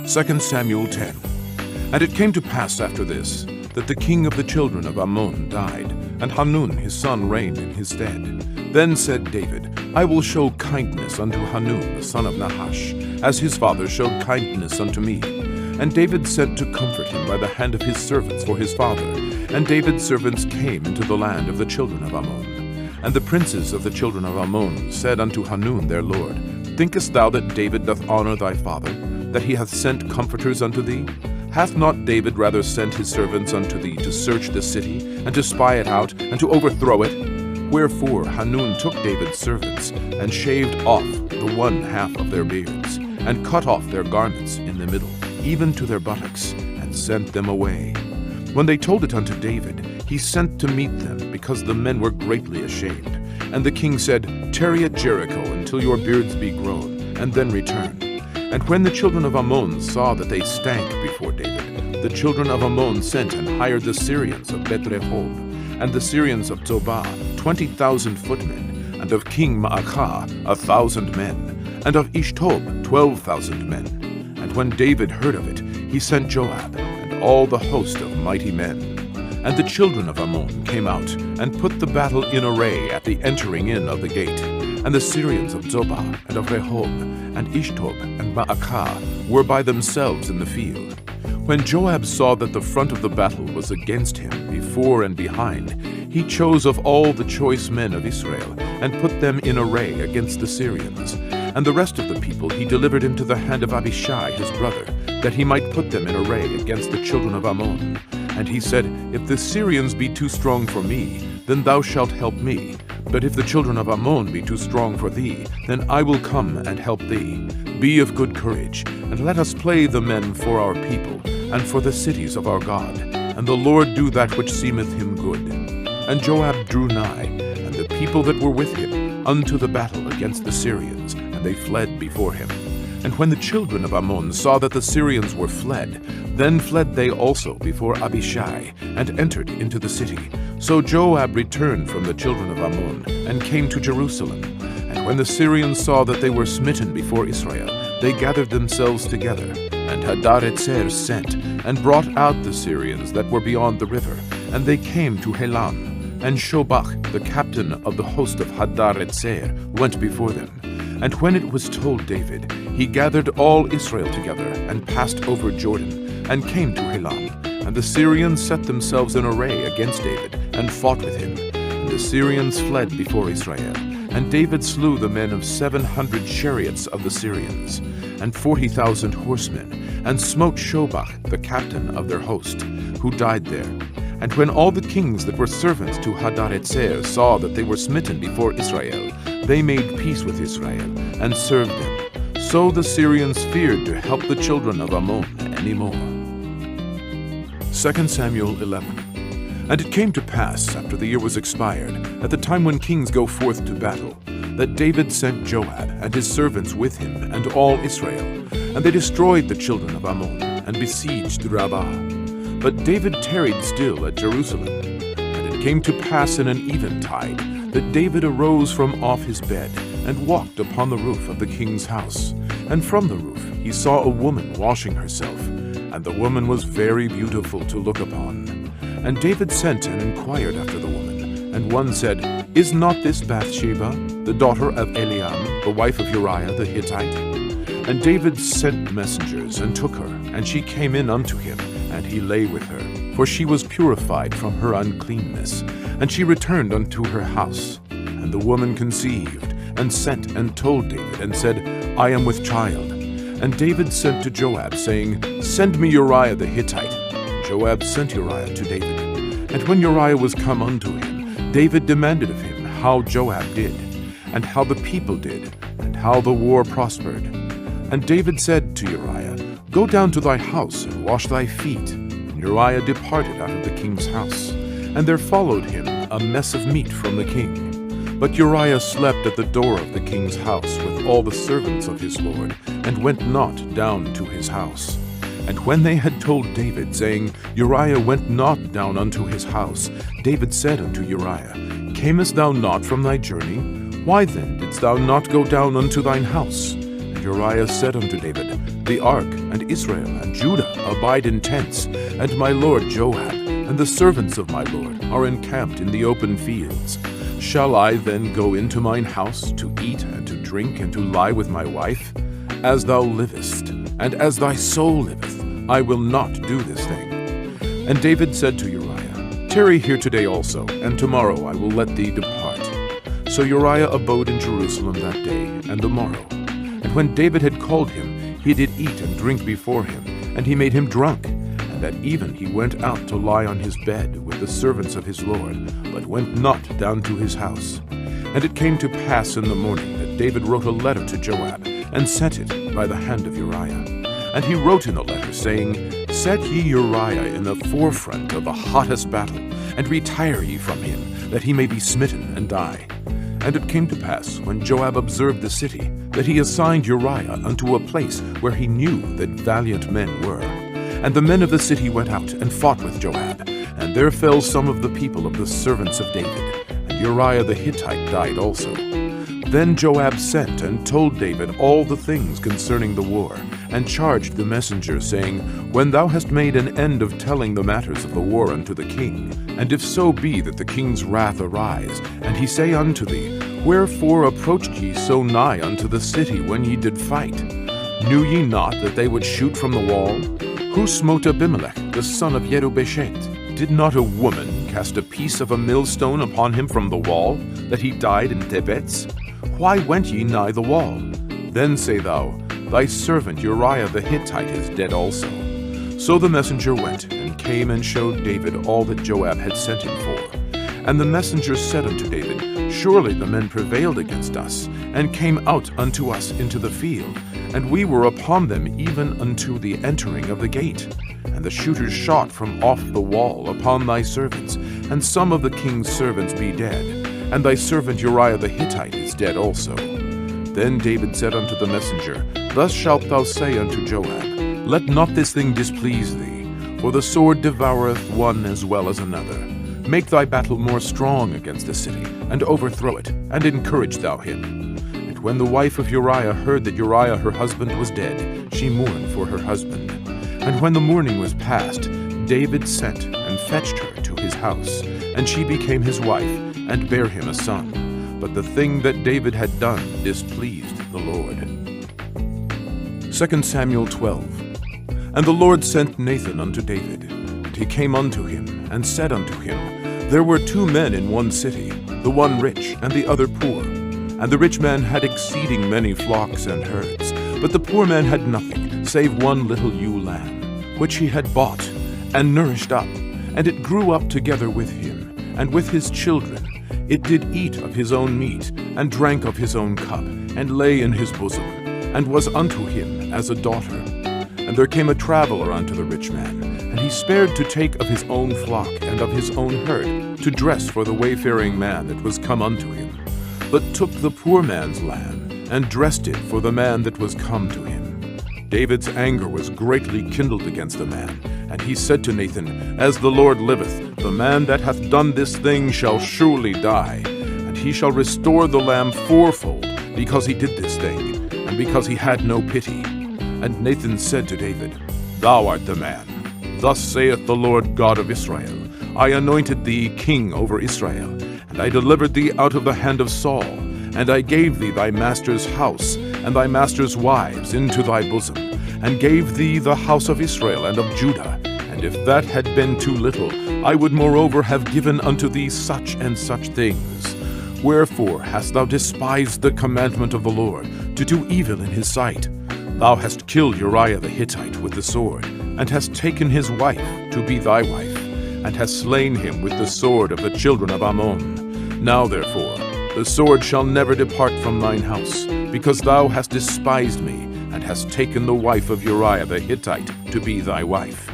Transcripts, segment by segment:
2 Samuel 10. And it came to pass after this, that the king of the children of Ammon died, and Hanun his son reigned in his stead. Then said David, I will show kindness unto Hanun the son of Nahash, as his father showed kindness unto me. And David sent to comfort him by the hand of his servants for his father. And David's servants came into the land of the children of Ammon. And the princes of the children of Ammon said unto Hanun their lord, Thinkest thou that David doth honor thy father, that he hath sent comforters unto thee? Hath not David rather sent his servants unto thee to search the city, and to spy it out, and to overthrow it? Wherefore Hanun took David's servants, and shaved off the one half of their beards, and cut off their garments in the middle, even to their buttocks, and sent them away. When they told it unto David, he sent to meet them, because the men were greatly ashamed. And the king said, Tarry at Jericho until your beards be grown, and then return. And when the children of Ammon saw that they stank before David, the children of Ammon sent and hired the Syrians of Beth-rehob, and the Syrians of Zobah 20,000 footmen, and of King Maacah 1,000 men, and of Ishtob 12,000 men. And when David heard of it, he sent Joab, and all the host of mighty men. And the children of Ammon came out, and put the battle in array at the entering in of the gate. And the Syrians of Zobah, and of Rehob, and Ishtob, and Maacah were by themselves in the field. When Joab saw that the front of the battle was against him, before and behind, he chose of all the choice men of Israel, and put them in array against the Syrians. And the rest of the people he delivered into the hand of Abishai his brother, that he might put them in array against the children of Ammon. And he said, If the Syrians be too strong for me, then thou shalt help me. But if the children of Ammon be too strong for thee, then I will come and help thee. Be of good courage, and let us play the men for our people, and for the cities of our God. And the Lord do that which seemeth him good. And Joab drew nigh, and the people that were with him, unto the battle against the Syrians, and they fled before him. And when the children of Ammon saw that the Syrians were fled, then fled they also before Abishai, and entered into the city. So Joab returned from the children of Ammon, and came to Jerusalem. And when the Syrians saw that they were smitten before Israel, they gathered themselves together. And Hadarezer sent, and brought out the Syrians that were beyond the river. And they came to Helam. And Shobach, the captain of the host of Hadarezer, went before them. And when it was told David, he gathered all Israel together, and passed over Jordan, and came to Helam. And the Syrians set themselves in array against David, and fought with him. And the Syrians fled before Israel. And David slew the men of 700 chariots of the Syrians, and 40,000 horsemen, and smote Shobach, the captain of their host, who died there. And when all the kings that were servants to Hadarezer saw that they were smitten before Israel, they made peace with Israel, and served them. So the Syrians feared to help the children of Ammon any more. 2 Samuel 11. And it came to pass, after the year was expired, at the time when kings go forth to battle, that David sent Joab and his servants with him, and all Israel. And they destroyed the children of Ammon, and besieged Rabbah. But David tarried still at Jerusalem. And it came to pass in an eventide, that David arose from off his bed, and walked upon the roof of the king's house. And from the roof he saw a woman washing herself, and the woman was very beautiful to look upon. And David sent and inquired after the woman. And one said, Is not this Bathsheba, the daughter of Eliam, the wife of Uriah the Hittite? And David sent messengers, and took her, and she came in unto him, and he lay with her, for she was purified from her uncleanness. And she returned unto her house. And the woman conceived, and sent and told David, and said, I am with child. And David sent to Joab, saying, Send me Uriah the Hittite. And Joab sent Uriah to David. And when Uriah was come unto him, David demanded of him how Joab did, and how the people did, and how the war prospered. And David said to Uriah, Go down to thy house, and wash thy feet. And Uriah departed out of the king's house. And there followed him a mess of meat from the king. But Uriah slept at the door of the king's house with all the servants of his lord, and went not down to his house. And when they had told David, saying, Uriah went not down unto his house, David said unto Uriah, Camest thou not from thy journey? Why then didst thou not go down unto thine house? And Uriah said unto David, The ark and Israel and Judah abide in tents, and my lord Joab and the servants of my lord are encamped in the open fields. Shall I then go into mine house to eat and to drink and to lie with my wife? As thou livest, and as thy soul liveth, I will not do this thing. And David said to Uriah, Tarry here today also, and tomorrow I will let thee depart. So Uriah abode in Jerusalem that day and the morrow. And when David had called him, he did eat and drink before him, and he made him drunk. And at even he went out to lie on his bed with the servants of his lord, but went not down to his house. And it came to pass in the morning that David wrote a letter to Joab, and sent it by the hand of Uriah. And he wrote in the letter, saying, Set ye Uriah in the forefront of the hottest battle, and retire ye from him, that he may be smitten and die. And it came to pass, when Joab observed the city, that he assigned Uriah unto a place where he knew that valiant men were. And the men of the city went out and fought with Joab, and there fell some of the people of the servants of David, and Uriah the Hittite died also. Then Joab sent and told David all the things concerning the war, and charged the messenger, saying, When thou hast made an end of telling the matters of the war unto the king, and if so be that the king's wrath arise, and he say unto thee, Wherefore approached ye so nigh unto the city when ye did fight? Knew ye not that they would shoot from the wall? Who smote Abimelech, the son of Jerubbaal? Did not a woman cast a piece of a millstone upon him from the wall, that he died in Thebez? Why went ye nigh the wall? Then say thou, Thy servant Uriah the Hittite is dead also. So the messenger went, and came and showed David all that Joab had sent him for. And the messenger said unto David, Surely the men prevailed against us, and came out unto us into the field, and we were upon them even unto the entering of the gate. And the shooters shot from off the wall upon thy servants, and some of the king's servants be dead, and thy servant Uriah the Hittite is dead also. Then David said unto the messenger, Thus shalt thou say unto Joab, Let not this thing displease thee, for the sword devoureth one as well as another. Make thy battle more strong against the city, and overthrow it, and encourage thou him. And when the wife of Uriah heard that Uriah her husband was dead, she mourned for her husband. And when the mourning was past, David sent and fetched her to his house, and she became his wife, and bare him a son. But the thing that David had done displeased the Lord. 2 Samuel 12. And the Lord sent Nathan unto David. And he came unto him, and said unto him, There were 2 men in one city, the one rich, and the other poor. And the rich man had exceeding many flocks and herds, but the poor man had nothing, save one little ewe lamb, which he had bought, and nourished up, and it grew up together with him, and with his children. It did eat of his own meat, and drank of his own cup, and lay in his bosom, and was unto him as a daughter. And there came a traveler unto the rich man, and he spared to take of his own flock and of his own herd, to dress for the wayfaring man that was come unto him, but took the poor man's lamb, and dressed it for the man that was come to him. David's anger was greatly kindled against the man, and he said to Nathan, As the Lord liveth, the man that hath done this thing shall surely die, and he shall restore the lamb fourfold, because he did this thing, and because he had no pity. And Nathan said to David, Thou art the man. Thus saith the Lord God of Israel, I anointed thee king over Israel, and I delivered thee out of the hand of Saul, and I gave thee thy master's house, and thy master's wives into thy bosom, and gave thee the house of Israel and of Judah. And if that had been too little, I would moreover have given unto thee such and such things. Wherefore hast thou despised the commandment of the Lord, to do evil in his sight? Thou hast killed Uriah the Hittite with the sword, and hast taken his wife to be thy wife, and hast slain him with the sword of the children of Ammon. Now therefore, the sword shall never depart from thine house, because thou hast despised me, and hast taken the wife of Uriah the Hittite to be thy wife.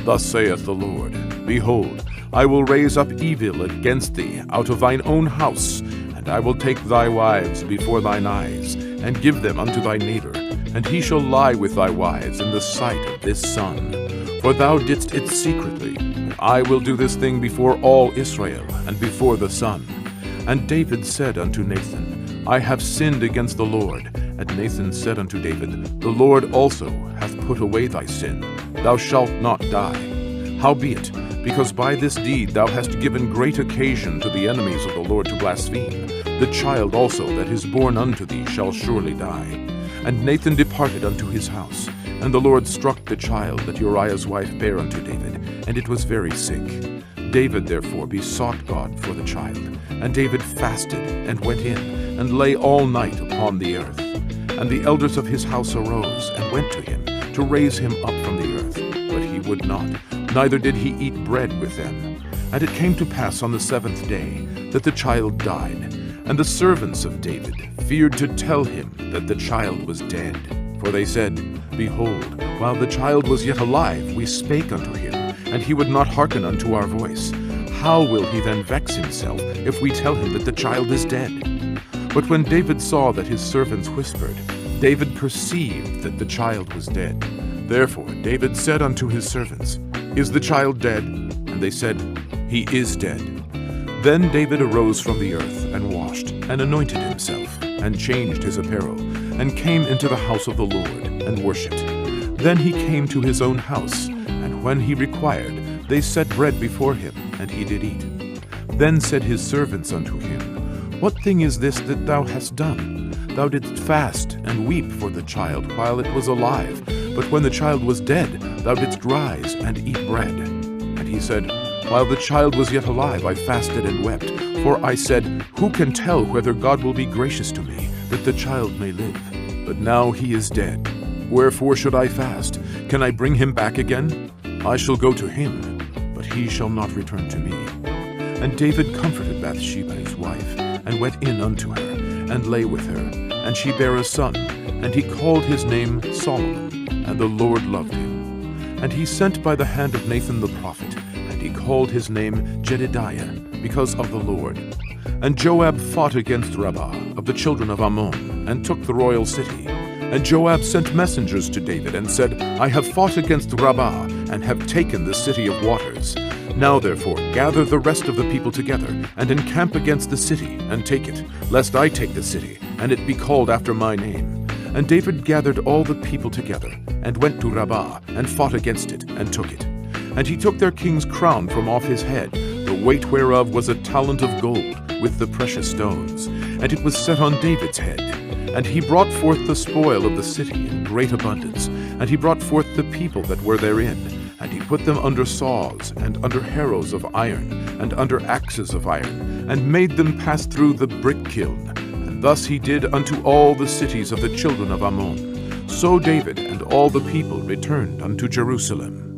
Thus saith the Lord, Behold, I will raise up evil against thee out of thine own house, and I will take thy wives before thine eyes, and give them unto thy neighbor, and he shall lie with thy wives in the sight of this sun. For thou didst it secretly, and I will do this thing before all Israel, and before the sun. And David said unto Nathan, I have sinned against the Lord, And Nathan said unto David, The Lord also hath put away thy sin. Thou shalt not die. Howbeit, because by this deed thou hast given great occasion to the enemies of the Lord to blaspheme, the child also that is born unto thee shall surely die. And Nathan departed unto his house. And the Lord struck the child that Uriah's wife bare unto David, and it was very sick. David therefore besought God for the child. And David fasted, and went in, and lay all night upon the earth. And the elders of his house arose, and went to him, to raise him up from the earth. But he would not, neither did he eat bread with them. And it came to pass on the 7th day, that the child died. And the servants of David feared to tell him that the child was dead. For they said, Behold, while the child was yet alive, we spake unto him, and he would not hearken unto our voice. How will he then vex himself, if we tell him that the child is dead? But when David saw that his servants whispered, David perceived that the child was dead. Therefore David said unto his servants, Is the child dead? And they said, He is dead. Then David arose from the earth, and washed, and anointed himself, and changed his apparel, and came into the house of the Lord, and worshipped. Then he came to his own house, and when he required, they set bread before him, and he did eat. Then said his servants unto him, What thing is this that thou hast done? Thou didst fast and weep for the child while it was alive, but when the child was dead, thou didst rise and eat bread. And he said, While the child was yet alive, I fasted and wept, for I said, Who can tell whether God will be gracious to me, that the child may live? But now he is dead. Wherefore should I fast? Can I bring him back again? I shall go to him, but he shall not return to me. And David comforted Bathsheba his wife, and went in unto her, and lay with her. And she bare a son, and he called his name Solomon, and the Lord loved him. And he sent by the hand of Nathan the prophet, and he called his name Jedidiah, because of the Lord. And Joab fought against Rabbah of the children of Ammon, and took the royal city. And Joab sent messengers to David, and said, I have fought against Rabbah, and have taken the city of waters. Now therefore gather the rest of the people together, and encamp against the city, and take it, lest I take the city, and it be called after my name. And David gathered all the people together, and went to Rabbah, and fought against it, and took it. And he took their king's crown from off his head, the weight whereof was a talent of gold, with the precious stones, and it was set on David's head. And he brought forth the spoil of the city in great abundance, and he brought forth the people that were therein, and he put them under saws, and under harrows of iron, and under axes of iron, and made them pass through the brick kiln. And thus he did unto all the cities of the children of Ammon. So David and all the people returned unto Jerusalem.